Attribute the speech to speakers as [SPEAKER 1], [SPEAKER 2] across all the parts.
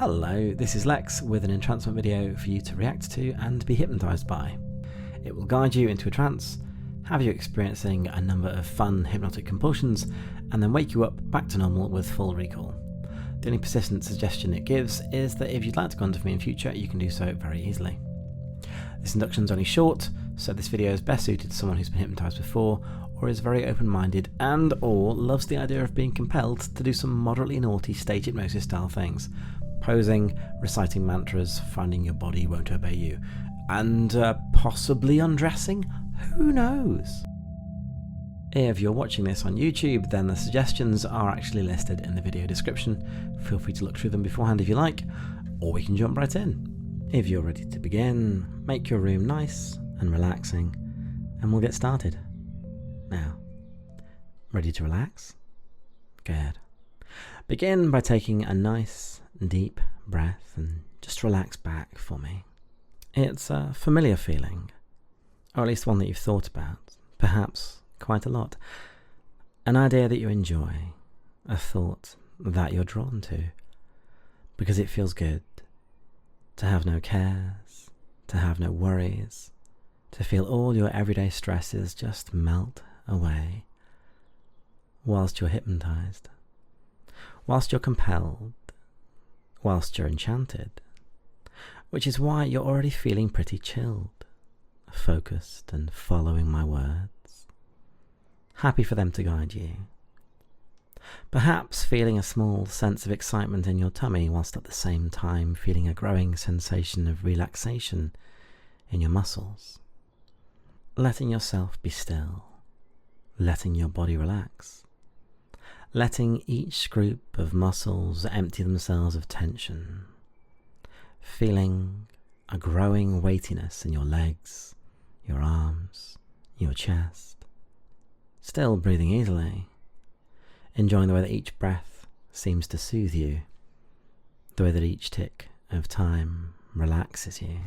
[SPEAKER 1] Hello, this is Lex with an entrancement video for you to react to and be hypnotized by. It will guide you into a trance, have you experiencing a number of fun hypnotic compulsions, and then wake you up back to normal with full recall. The only persistent suggestion it gives is that if you'd like to go under for me in future, you can do so very easily. This induction is only short, so this video is best suited to someone who's been hypnotized before, or is very open-minded and or loves the idea of being compelled to do some moderately naughty stage hypnosis style things. Posing, reciting mantras, finding your body won't obey you, and possibly undressing? Who knows? If you're watching this on YouTube, then the suggestions are actually listed in the video description. Feel free to look through them beforehand if you like, or we can jump right in. If you're ready to begin, make your room nice and relaxing, and we'll get started. Now, ready to relax? Good. Begin by taking a nice, deep breath and just relax back for me. It's a familiar feeling, or at least one that you've thought about, perhaps quite a lot. An idea that you enjoy, a thought that you're drawn to, because it feels good to have no cares, to have no worries, to feel all your everyday stresses just melt away whilst you're hypnotized, whilst you're compelled, whilst you're enchanted, which is why you're already feeling pretty chilled, focused and following my words, happy for them to guide you. Perhaps feeling a small sense of excitement in your tummy whilst at the same time feeling a growing sensation of relaxation in your muscles. Letting yourself be still, letting your body relax, letting each group of muscles empty themselves of tension, feeling a growing weightiness in your legs, your arms, your chest, still breathing easily, enjoying the way that each breath seems to soothe you, the way that each tick of time relaxes you,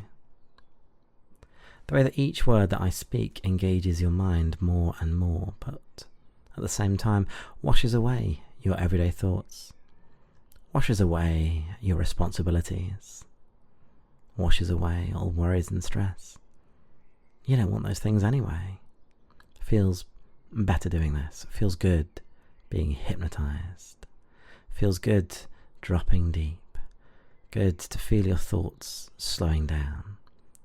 [SPEAKER 1] the way that each word that I speak engages your mind more and more, but at the same time washes away your everyday thoughts, washes away your responsibilities, washes away all worries and stress. You don't want those things anyway. Feels better doing this. Feels good being hypnotized. Feels good dropping deep. Good to feel your thoughts slowing down.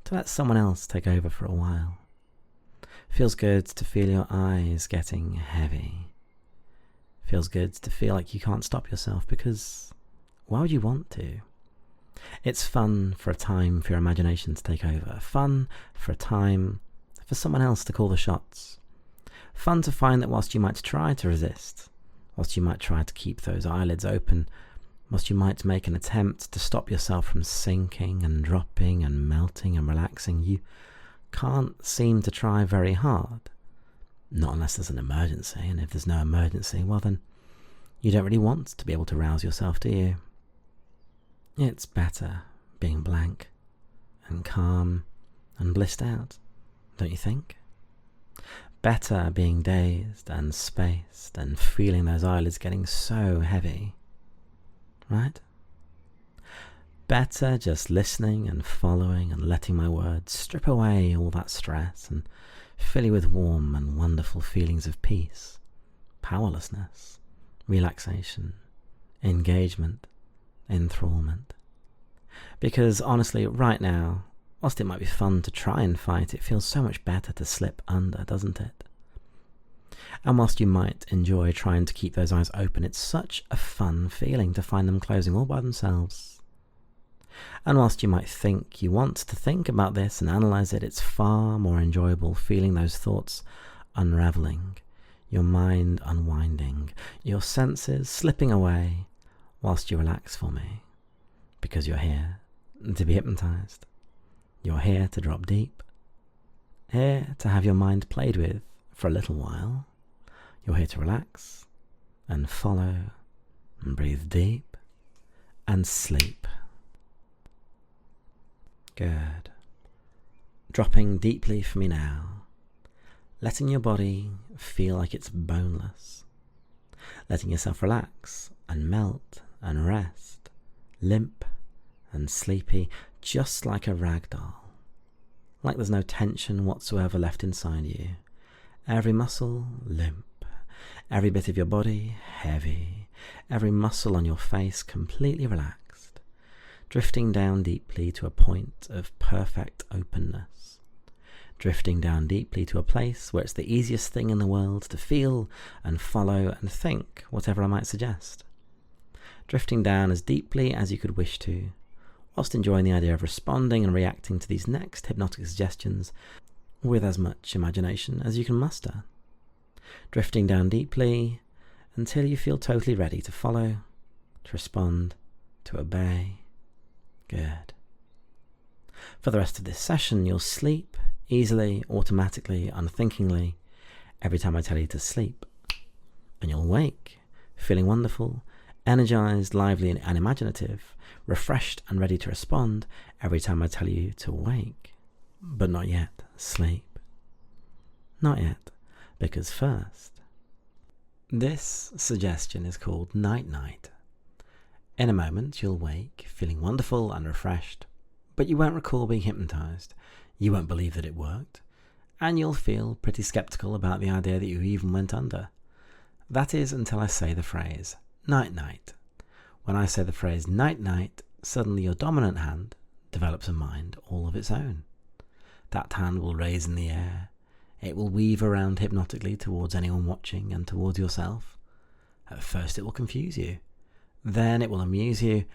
[SPEAKER 1] To let someone else take over for a while. Feels good to feel your eyes getting heavy. Feels good to feel like you can't stop yourself, because why would you want to? It's fun for a time for your imagination to take over. Fun for a time for someone else to call the shots. Fun to find that whilst you might try to resist, whilst you might try to keep those eyelids open, whilst you might make an attempt to stop yourself from sinking and dropping and melting and relaxing, you can't seem to try very hard. Not unless there's an emergency, and if there's no emergency, well then, you don't really want to be able to rouse yourself, do you? It's better being blank and calm and blissed out, don't you think? Better being dazed and spaced and feeling those eyelids getting so heavy, right? Better just listening and following and letting my words strip away all that stress and fill you with warm and wonderful feelings of peace, powerlessness, relaxation, engagement, enthrallment. Because honestly, right now, whilst it might be fun to try and fight, it feels so much better to slip under, doesn't it? And whilst you might enjoy trying to keep those eyes open, it's such a fun feeling to find them closing all by themselves. And whilst you might think you want to think about this and analyse it, it's far more enjoyable feeling those thoughts unravelling, your mind unwinding, your senses slipping away whilst you relax for me. Because you're here to be hypnotised. You're here to drop deep. Here to have your mind played with for a little while. You're here to relax and follow and breathe deep and sleep. Good. Dropping deeply for me now. Letting your body feel like it's boneless. Letting yourself relax and melt and rest, limp and sleepy, just like a rag doll. Like there's no tension whatsoever left inside you. Every muscle limp, every bit of your body heavy, every muscle on your face completely relaxed, drifting down deeply to a point of perfect openness. Drifting down deeply to a place where it's the easiest thing in the world to feel and follow and think whatever I might suggest. Drifting down as deeply as you could wish to, whilst enjoying the idea of responding and reacting to these next hypnotic suggestions with as much imagination as you can muster. Drifting down deeply until you feel totally ready to follow, to respond, to obey. Good. For the rest of this session, you'll sleep easily, automatically, unthinkingly, every time I tell you to sleep. And you'll wake, feeling wonderful, energized, lively and imaginative, refreshed and ready to respond every time I tell you to wake. But not yet. Sleep. Not yet, because first, this suggestion is called Night-Night. In a moment you'll wake, feeling wonderful and refreshed, but you won't recall being hypnotized, you won't believe that it worked, and you'll feel pretty skeptical about the idea that you even went under. That is until I say the phrase, Night-Night. When I say the phrase Night-Night, suddenly your dominant hand develops a mind all of its own. That hand will raise in the air. It will weave around hypnotically towards anyone watching and towards yourself. At first it will confuse you. Then it will amuse you.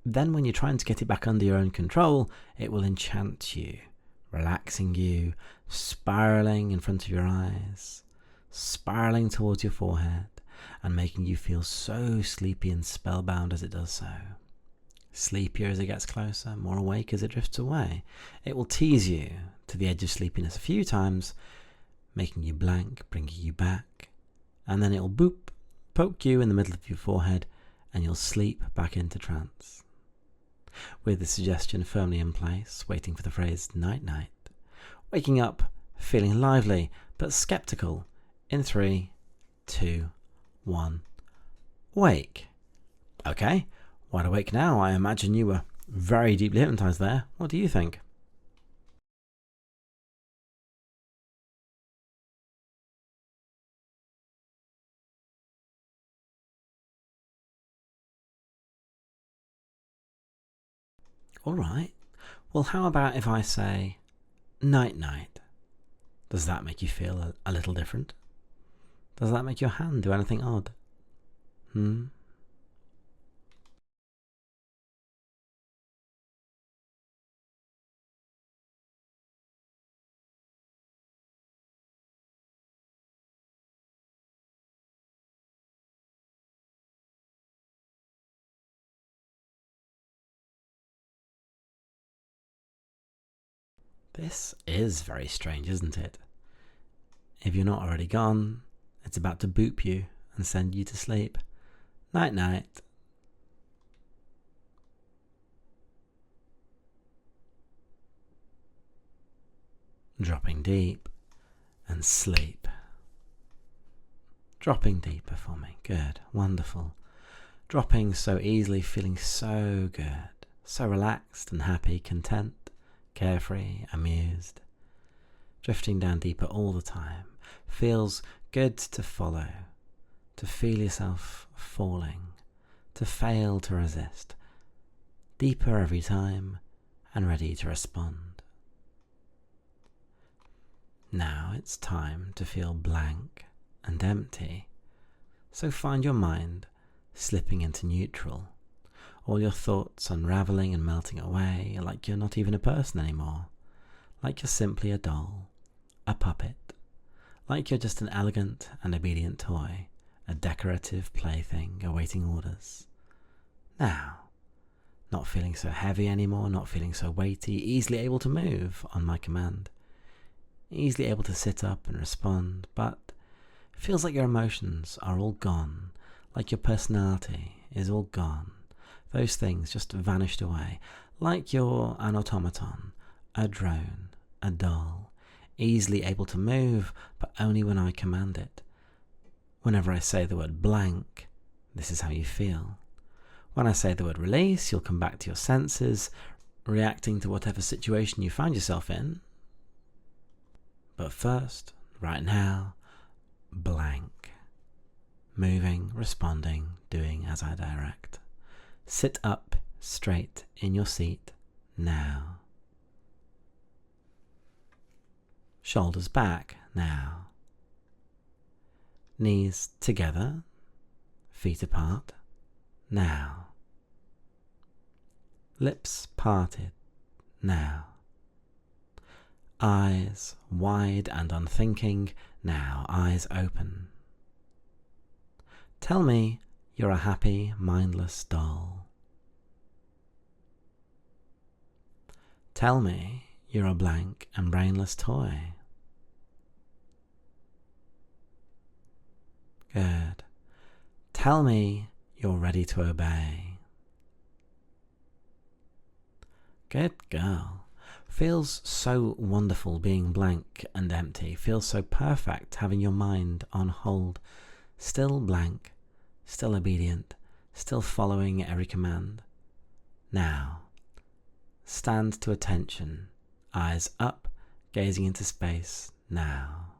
[SPEAKER 1] Then when you're trying to get it back under your own control, it will enchant you, relaxing you, spiraling in front of your eyes, spiraling towards your forehead, and making you feel so sleepy and spellbound as it does so. Sleepier as it gets closer, more awake as it drifts away. It will tease you to the edge of sleepiness a few times, making you blank, bringing you back, and then it will boop, poke you in the middle of your forehead, and you'll sleep back into trance. With the suggestion firmly in place, waiting for the phrase night-night, waking up, feeling lively, but skeptical, in 3, 2, 1, wake. Okay. Wide awake now. I imagine you were very deeply hypnotized there. What do you think? All right. Well, how about if I say night-night? Does that make you feel a little different? Does that make your hand do anything odd? This is very strange, isn't it? If you're not already gone, it's about to boop you and send you to sleep. Night-night. Dropping deep and sleep. Dropping deeper for me. Good. Wonderful. Dropping so easily, feeling so good. So relaxed and happy, content, carefree, amused. Drifting down deeper all the time. Feels good to follow. To feel yourself falling. To fail to resist. Deeper every time and ready to respond. Now it's time to feel blank and empty. So find your mind slipping into neutral. All your thoughts unravelling and melting away like you're not even a person anymore. Like you're simply a doll, a puppet. Like you're just an elegant and obedient toy, a decorative plaything awaiting orders. Now, not feeling so heavy anymore, not feeling so weighty, easily able to move on my command. Easily able to sit up and respond, but feels like your emotions are all gone, like your personality is all gone. Those things just vanished away, like you're an automaton, a drone, a doll, easily able to move, but only when I command it. Whenever I say the word blank, this is how you feel. When I say the word release, you'll come back to your senses, reacting to whatever situation you find yourself in. But first, right now, blank. Moving, responding, doing as I direct. Sit up straight in your seat now. Shoulders back now. Knees together, feet apart now. Lips parted now. Eyes wide and unthinking now, eyes open. Tell me you're a happy, mindless doll. Tell me you're a blank and brainless toy. Good. Tell me you're ready to obey. Good girl. Feels so wonderful being blank and empty. Feels so perfect having your mind on hold. Still blank, still obedient, still following every command. Now, stand to attention, eyes up, gazing into space now.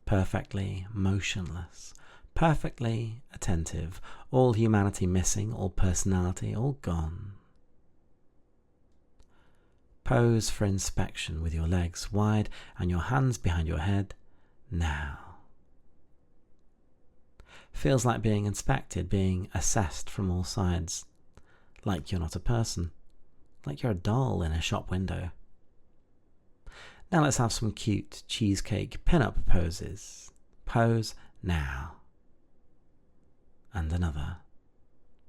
[SPEAKER 1] Perfectly motionless, perfectly attentive, all humanity missing, all personality, all gone. Pose for inspection with your legs wide and your hands behind your head now. Feels like being inspected, being assessed from all sides, like you're not a person, like you're a doll in a shop window. Now let's have some cute cheesecake pin-up poses. Pose now. And another.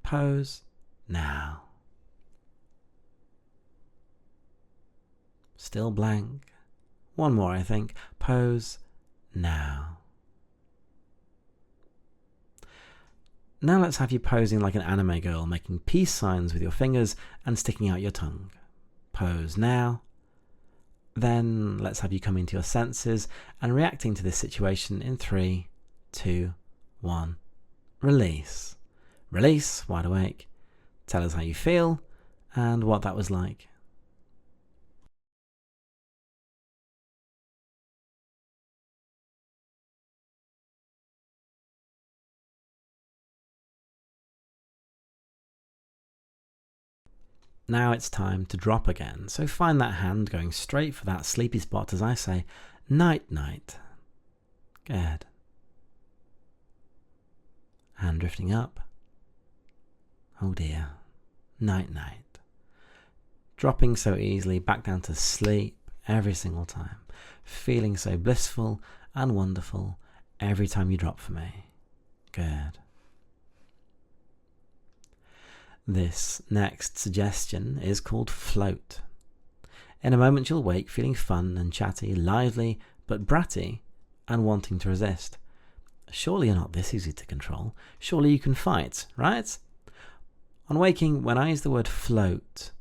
[SPEAKER 1] Pose now. Still blank. One more, I think. Pose now. Now let's have you posing like an anime girl, making peace signs with your fingers and sticking out your tongue. Pose now. Then let's have you come into your senses and reacting to this situation in 3, 2, 1. Release. Release, wide awake. Tell us how you feel and what that was like. Now it's time to drop again, so find that hand going straight for that sleepy spot as I say, night night. Good. Hand drifting up. Oh dear. Night night. Dropping so easily back down to sleep every single time. Feeling so blissful and wonderful every time you drop for me. Good. This next suggestion is called Float. In a moment you'll wake feeling fun and chatty, lively but bratty and wanting to resist. Surely you're not this easy to control. Surely you can fight, right? On waking, when I use the word float,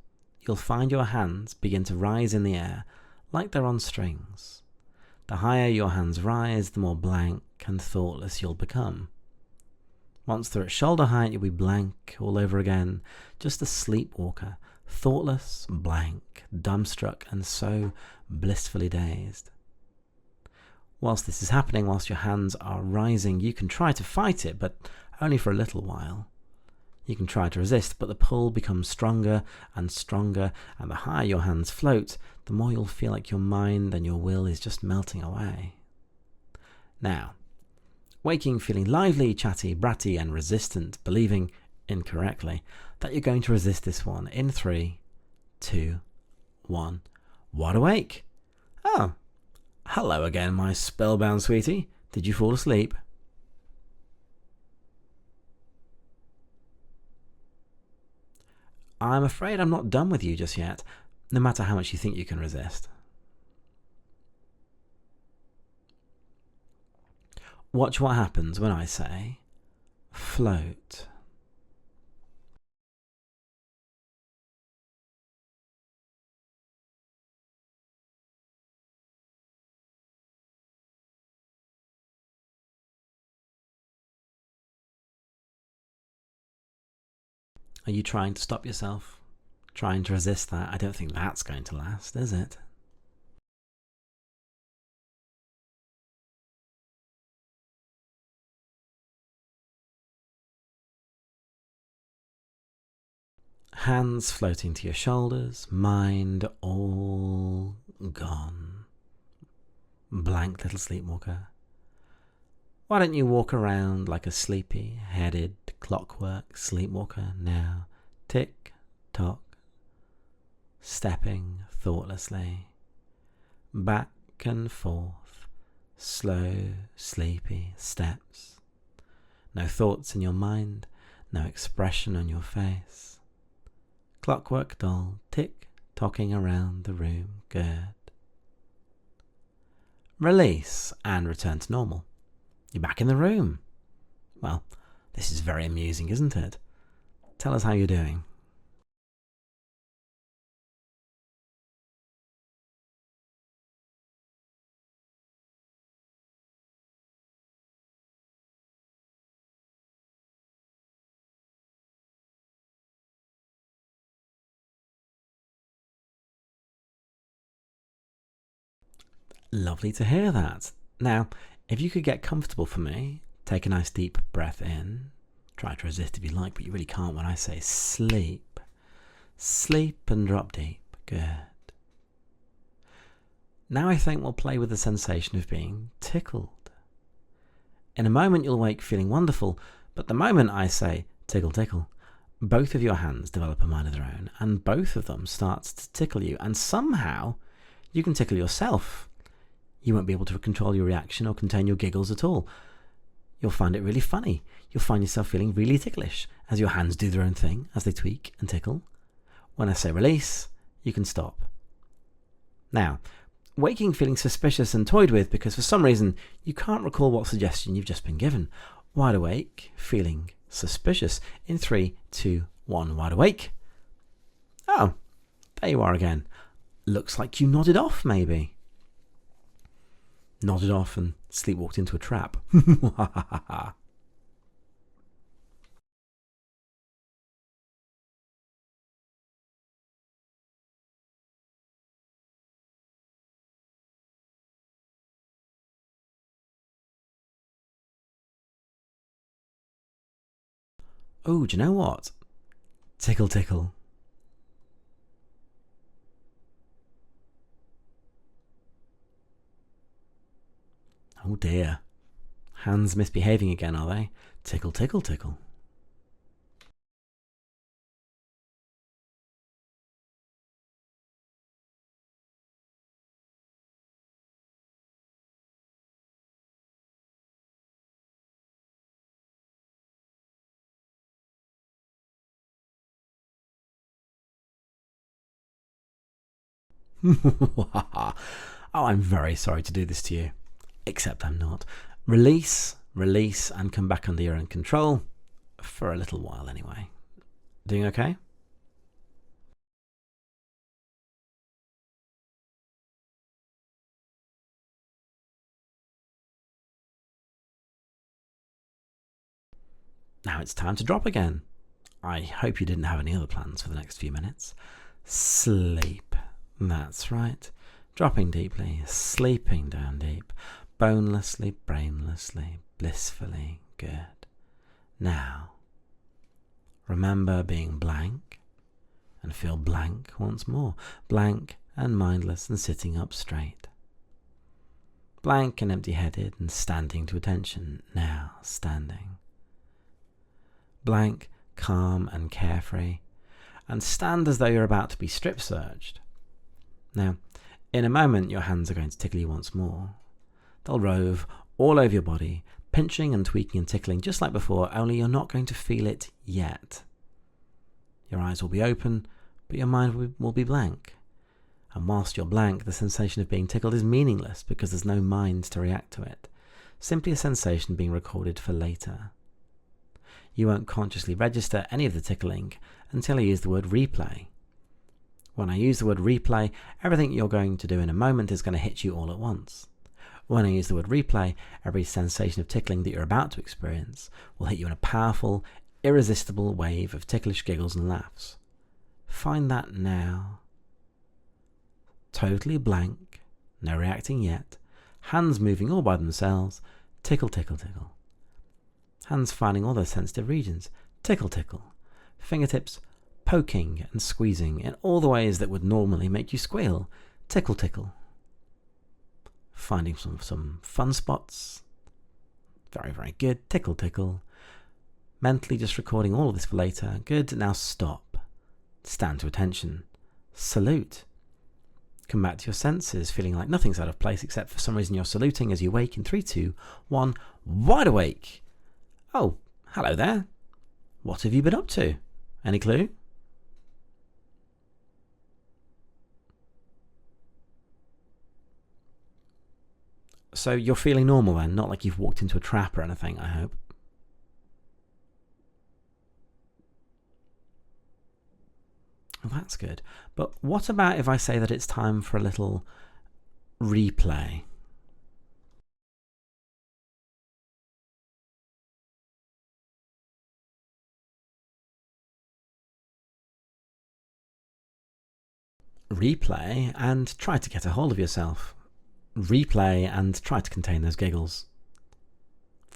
[SPEAKER 1] you'll find your hands begin to rise in the air like they're on strings. The higher your hands rise, the more blank and thoughtless you'll become. Once they're at shoulder height, you'll be blank all over again, just a sleepwalker, thoughtless, blank, dumbstruck, and so blissfully dazed. Whilst this is happening, whilst your hands are rising, you can try to fight it, but only for a little while. You can try to resist, but the pull becomes stronger and stronger, and the higher your hands float, the more you'll feel like your mind and your will is just melting away. Now, waking feeling lively, chatty, bratty, and resistant, believing, incorrectly, that you're going to resist this one in 3, 2, 1. Wide awake! Oh, hello again, my spellbound sweetie. Did you fall asleep? I'm afraid I'm not done with you just yet, no matter how much you think you can resist. Watch what happens when I say, float. Are you trying to stop yourself? Trying to resist that? I don't think that's going to last, is it? Hands floating to your shoulders, mind all gone. Blank little sleepwalker. Why don't you walk around like a sleepy-headed clockwork sleepwalker now? Tick, tock, stepping thoughtlessly, back and forth, slow, sleepy steps. No thoughts in your mind, no expression on your face. Clockwork doll, tick-tocking around the room, good. Release and return to normal. You're back in the room. Well, this is very amusing, isn't it? Tell us how you're doing. Lovely to hear that. Now, if you could get comfortable for me, take a nice deep breath in. Try to resist if you like, but you really can't when I say sleep. Sleep and drop deep. Good. Now I think we'll play with the sensation of being tickled. In a moment you'll wake feeling wonderful, but the moment I say tickle tickle, both of your hands develop a mind of their own, and both of them start to tickle you, and somehow you can tickle yourself. You won't be able to control your reaction or contain your giggles at all. You'll find it really funny. You'll find yourself feeling really ticklish as your hands do their own thing, as they tweak and tickle. When I say release, you can stop. Now, waking feeling suspicious and toyed with because for some reason you can't recall what suggestion you've just been given. Wide awake, feeling suspicious. In 3, 2, 1, wide awake. Oh, there you are again. Looks like you nodded off, maybe. Nodded off and sleepwalked into a trap. Oh, do you know what? Tickle tickle. Oh dear. Hands misbehaving again, are they? Tickle, tickle, tickle. Oh, I'm very sorry to do this to you. Except I'm not. Release, release, and come back under your own control. For a little while anyway. Doing okay? Now it's time to drop again. I hope you didn't have any other plans for the next few minutes. Sleep. That's right. Dropping deeply, sleeping down deep. Bonelessly, brainlessly, blissfully. Good. Now, remember being blank and feel blank once more. Blank and mindless and sitting up straight. Blank and empty-headed and standing to attention. Now, standing. Blank, calm and carefree, and stand as though you're about to be strip searched. Now, in a moment your hands are going to tickle you once more. They'll rove all over your body, pinching and tweaking and tickling just like before, only you're not going to feel it yet. Your eyes will be open, but your mind will be blank. And whilst you're blank, the sensation of being tickled is meaningless because there's no mind to react to it. Simply a sensation being recorded for later. You won't consciously register any of the tickling until I use the word replay. When I use the word replay, everything you're going to do in a moment is going to hit you all at once. When I use the word replay, every sensation of tickling that you're about to experience will hit you in a powerful, irresistible wave of ticklish giggles and laughs. Find that now. Totally blank, no reacting yet, hands moving all by themselves, tickle, tickle, tickle. Hands finding all those sensitive regions, tickle, tickle. Fingertips poking and squeezing in all the ways that would normally make you squeal, tickle, tickle. Finding some fun spots, very, very good, tickle, tickle. Mentally just recording all of this for later, good, now stop. Stand to attention, salute. Come back to your senses, feeling like nothing's out of place except for some reason you're saluting as you wake in 3, 2, 1, wide awake. Oh, hello there. What have you been up to? Any clue? So you're feeling normal then, not like you've walked into a trap or anything, I hope. Well, that's good. But what about if I say that it's time for a little replay? Replay and try to get a hold of yourself. Replay and try to contain those giggles.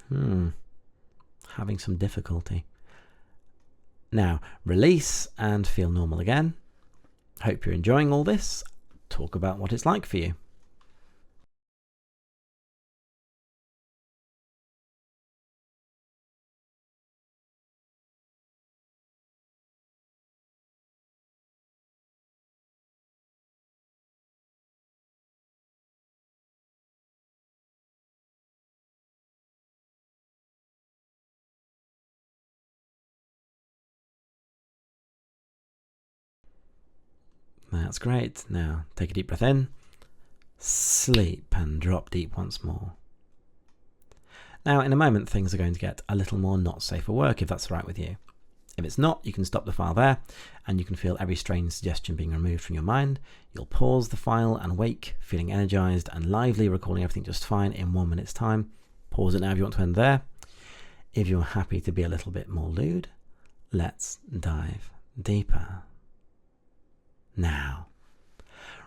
[SPEAKER 1] Having some difficulty. Now, release and feel normal again. Hope you're enjoying all this. Talk about what it's like for you. That's great. Now, take a deep breath in, sleep and drop deep once more. Now, in a moment, things are going to get a little more not safe for work, if that's all right with you. If it's not, you can stop the file there, and you can feel every strange suggestion being removed from your mind. You'll pause the file and wake, feeling energized and lively, recalling everything just fine in 1 minute's time. Pause it now if you want to end there. If you're happy to be a little bit more lewd, let's dive deeper. Now,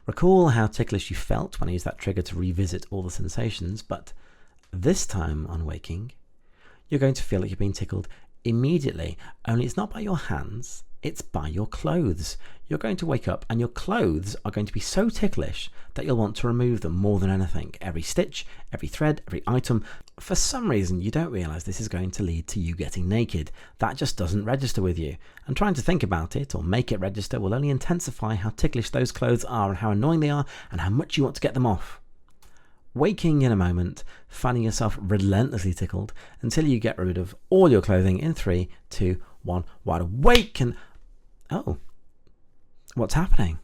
[SPEAKER 1] recall how ticklish you felt when I used that trigger to revisit all the sensations, but this time on waking, you're going to feel like you're being tickled immediately, only it's not by your hands, it's by your clothes. You're going to wake up and your clothes are going to be so ticklish that you'll want to remove them more than anything. Every stitch, every thread, every item. For some reason, you don't realize this is going to lead to you getting naked. That just doesn't register with you. And trying to think about it or make it register will only intensify how ticklish those clothes are and how annoying they are and how much you want to get them off. Waking in a moment, finding yourself relentlessly tickled until you get rid of all your clothing in 3, 2, 1, wide awake and... Oh, what's happening?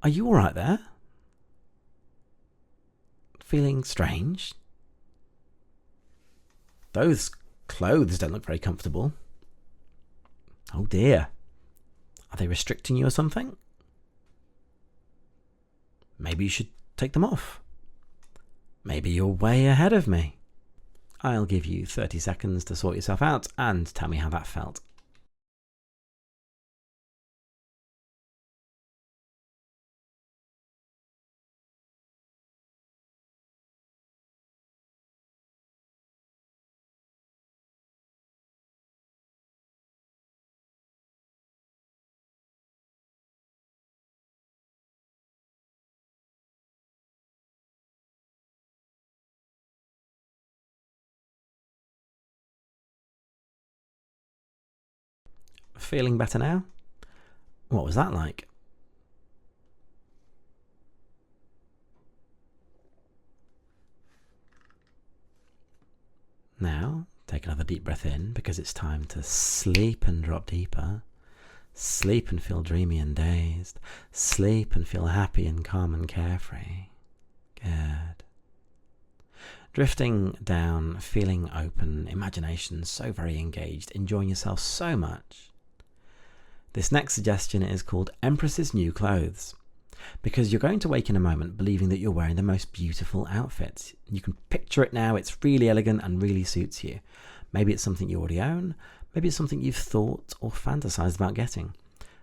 [SPEAKER 1] Are you all right there? Feeling strange? Those clothes don't look very comfortable. Oh dear. Are they restricting you or something? Maybe you should take them off. Maybe you're way ahead of me. I'll give you 30 seconds to sort yourself out and tell me how that felt. Feeling better now? What was that like? Now, take another deep breath in because it's time to sleep and drop deeper. Sleep and feel dreamy and dazed. Sleep and feel happy and calm and carefree. Good. Drifting down, feeling open, imagination so very engaged, enjoying yourself so much. This next suggestion is called Empress's New Clothes, because you're going to wake in a moment believing that you're wearing the most beautiful outfit. You can picture it now, it's really elegant and really suits you. Maybe it's something you already own. Maybe it's something you've thought or fantasized about getting.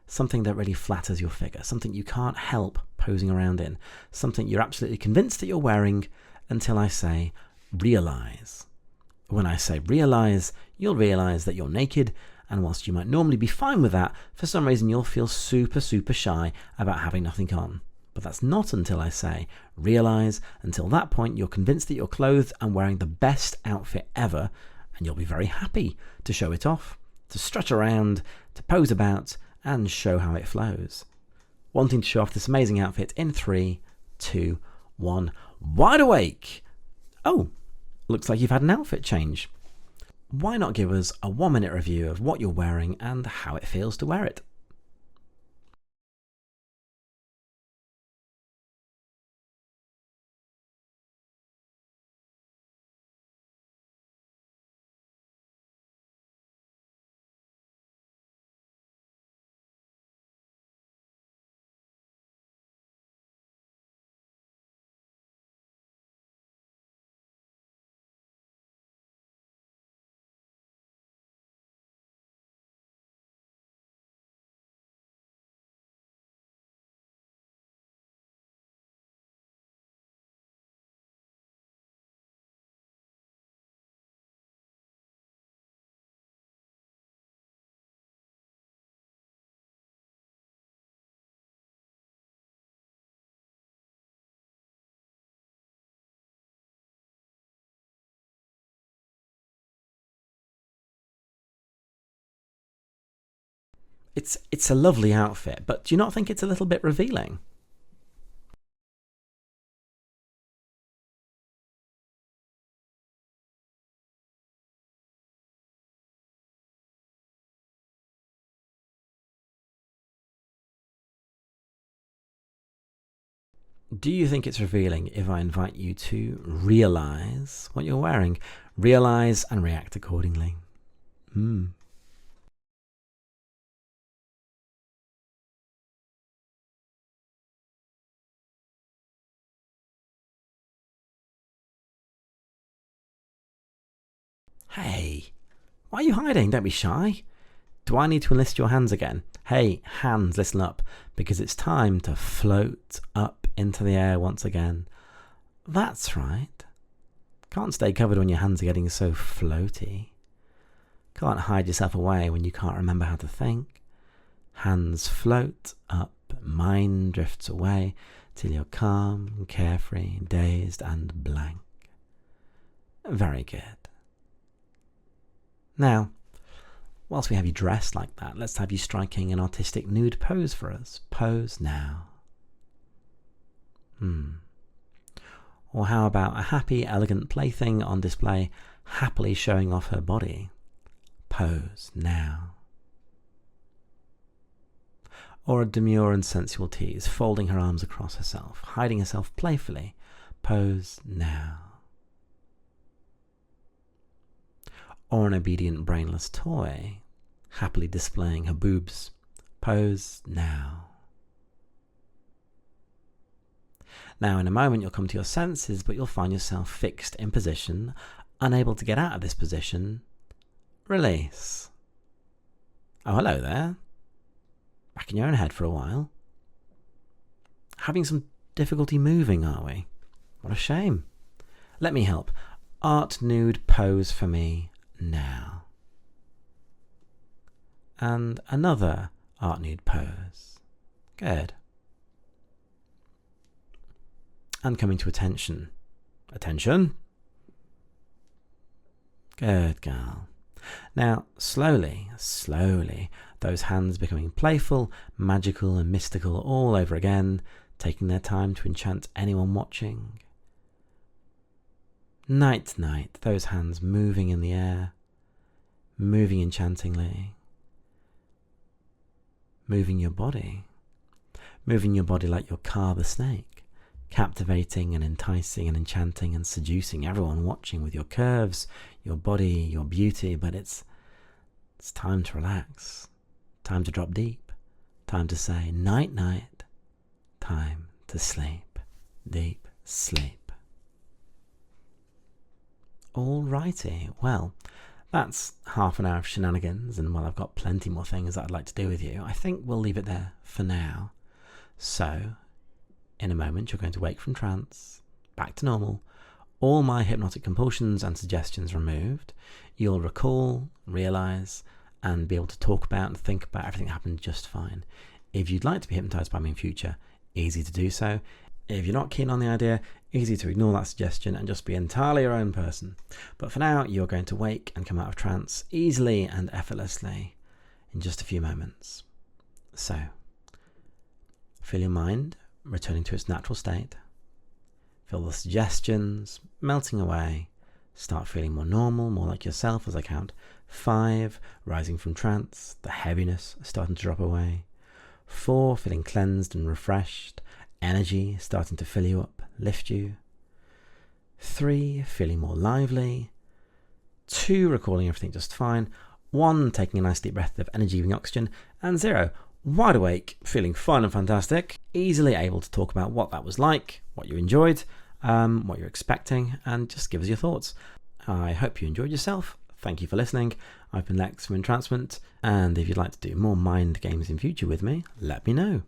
[SPEAKER 1] Something that really flatters your figure. Something you can't help posing around in. Something you're absolutely convinced that you're wearing until I say, realize. When I say realize, you'll realize that you're naked, and whilst you might normally be fine with that, for some reason you'll feel super, super shy about having nothing on. But that's not until I say realize. Until that point, you're convinced that you're clothed and wearing the best outfit ever, and you'll be very happy to show it off, to strut around, to pose about, and show how it flows. Wanting to show off this amazing outfit in 3, 2, 1, wide awake! Oh, looks like you've had an outfit change. Why not give us a 1-minute review of what you're wearing and how it feels to wear it? It's a lovely outfit, but do you not think it's a little bit revealing? Do you think it's revealing if I invite you to realize what you're wearing? Realize and react accordingly. Hey, why are you hiding? Don't be shy. Do I need to enlist your hands again? Hey, hands, listen up, because it's time to float up into the air once again. That's right. Can't stay covered when your hands are getting so floaty. Can't hide yourself away when you can't remember how to think. Hands float up, mind drifts away till you're calm, carefree, dazed and blank. Very good. Now, whilst we have you dressed like that, let's have you striking an artistic nude pose for us. Pose now. Or how about a happy, elegant plaything on display, happily showing off her body? Pose now. Or a demure and sensual tease, folding her arms across herself, hiding herself playfully. Pose now. Or an obedient, brainless toy, happily displaying her boobs. Pose now. Now, in a moment, you'll come to your senses, but you'll find yourself fixed in position, unable to get out of this position. Release. Oh, hello there. Back in your own head for a while. Having some difficulty moving, are we? What a shame. Let me help. Art nude pose for me now. And another art nude pose. Good. And coming to attention. Attention. Good girl. Now, slowly, those hands becoming playful, magical and mystical all over again, taking their time to enchant anyone watching. Night, night, those hands moving in the air, moving enchantingly, moving your body like your car the snake, captivating and enticing and enchanting and seducing everyone watching with your curves, your body, your beauty. But it's time to relax, time to drop deep, time to say night, night, time to sleep, deep sleep. Alrighty, well, That's half an hour of shenanigans, and while I've got plenty more things that I'd like to do with you, I think we'll leave it there for now. So, in a moment, you're going to wake from trance, back to normal, all my hypnotic compulsions and suggestions removed. You'll recall, realise, and be able to talk about and think about everything that happened just fine. If you'd like to be hypnotised by me in future, easy to do so. If you're not keen on the idea, easy to ignore that suggestion and just be entirely your own person. But for now, you're going to wake and come out of trance easily and effortlessly in just a few moments. So, feel your mind returning to its natural state. Feel the suggestions melting away. Start feeling more normal, more like yourself as I count 5, rising from trance, the heaviness starting to drop away. 4, feeling cleansed and refreshed, energy starting to fill you up, lift you. 3, feeling more lively. 2, recalling everything just fine. 1, taking a nice deep breath of energy-giving oxygen. And 0, wide awake, feeling fun and fantastic, easily able to talk about what that was like, what you enjoyed, what you're expecting, and just give us your thoughts. I hope you enjoyed yourself. Thank you for listening. I've been Lex from Entrancement, and if you'd like to do more mind games in future with me, let me know.